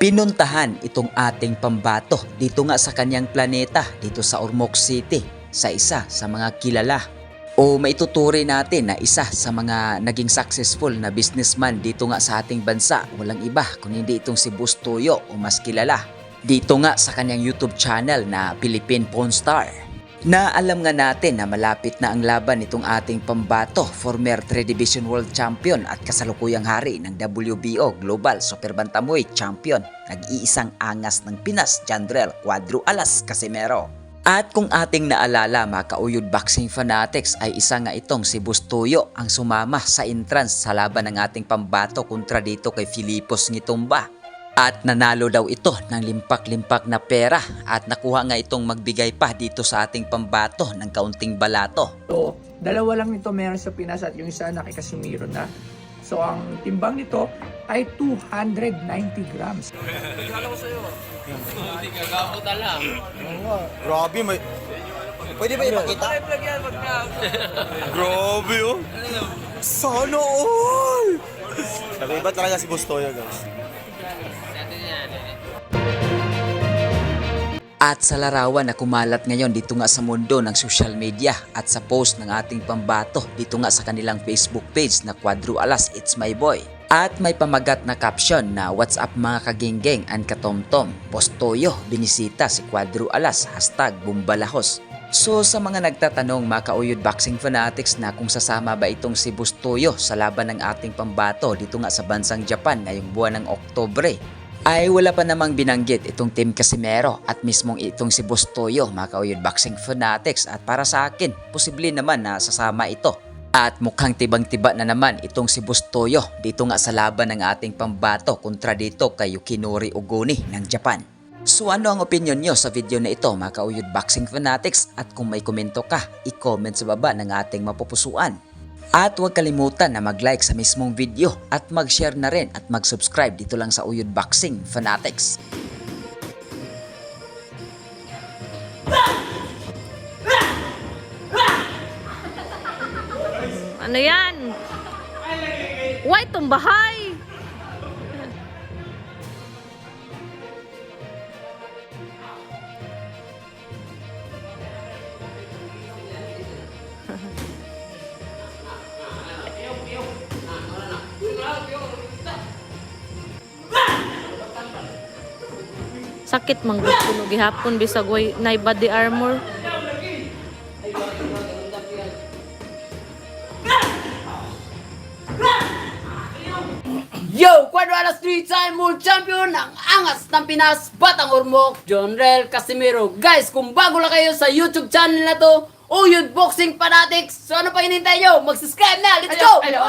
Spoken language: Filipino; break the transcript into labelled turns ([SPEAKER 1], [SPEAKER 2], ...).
[SPEAKER 1] Pinuntahan itong ating pambato dito nga sa kanyang planeta, dito sa Ormoc City, sa isa sa mga kilala o maituturi natin na isa sa mga naging successful na businessman dito nga sa ating bansa. Walang iba kung hindi itong si Boss Toyo o mas kilala dito nga sa kanyang YouTube channel na Philippine Pawn Star. Na alam nga natin na malapit na ang laban nitong ating pambato, former 3 Division World Champion at kasalukuyang hari ng WBO Global Super Bantamweight Champion, nag-iisang angas ng Pinas, Jandrel Cuadro Alas Casimero. At kung ating naalala mga kauyod boxing fanatics, ay isa nga itong si Boss Toyo ang sumama sa entrance sa laban ng ating pambato kontra dito kay Filipos Ngitumba. At nanalo daw ito ng limpak-limpak na pera at nakuha nga itong magbigay pa dito sa ating pambato ng kaunting balato.
[SPEAKER 2] So, dalawa lang nito meron sa Pinas at yung isa na kay Casimiro na. So, ang timbang nito ay 290 grams.
[SPEAKER 3] Nagkala ko sa'yo. Hindi ka gabot alam.
[SPEAKER 4] Grabe, may... Pwede ba ipakita?
[SPEAKER 3] Vlog yan, wag na.
[SPEAKER 4] Grabe, oh. Sana all! Nag-iba talaga si Boss Toyo, guys.
[SPEAKER 1] At sa larawan na kumalat ngayon dito nga sa mundo ng social media at sa post ng ating pambato dito nga sa kanilang Facebook page na Cuadro Alas It's My Boy. At may pamagat na caption na "What's up mga kagenggeng and katomtom, Boss Toyo binisita si Cuadro Alas, #Bumbalahos." So sa mga nagtatanong mga kauyod boxing fanatics na kung sasama ba itong si Boss Toyo sa laban ng ating pambato dito nga sa bansang Japan ngayong buwan ng Oktubre, ay wala pa namang binanggit itong Team Casimero at mismong itong si Boss Toyo mga kauyod boxing fanatics, at para sa akin posible naman na sasama ito. At mukhang tibang-tiba na naman itong si Boss Toyo dito nga sa laban ng ating pambato kontra dito kay Yukinori Ogoni ng Japan. So ano ang opinion nyo sa video na ito mga kauyod boxing fanatics, at kung may komento ka, i-comment sa baba ng ating mapupusuan. At huwag kalimutan na mag-like sa mismong video at mag-share na rin at mag-subscribe dito lang sa Uyod Boxing Fanatics.
[SPEAKER 5] Ano yan? White tumbahay! Sakit man gud kuno gihapon bisag way nay body armor.
[SPEAKER 6] Yo! Cuadro Alas 3-time world champion ng angas ng Pinas, Batang Ormoc, Jandrel Casimero. Guys, kung bago lang kayo sa YouTube channel na to, Uyod Boxing Fanatics, so ano pa hinintay nyo? Mag-subscribe na! Let's go!
[SPEAKER 5] Alo.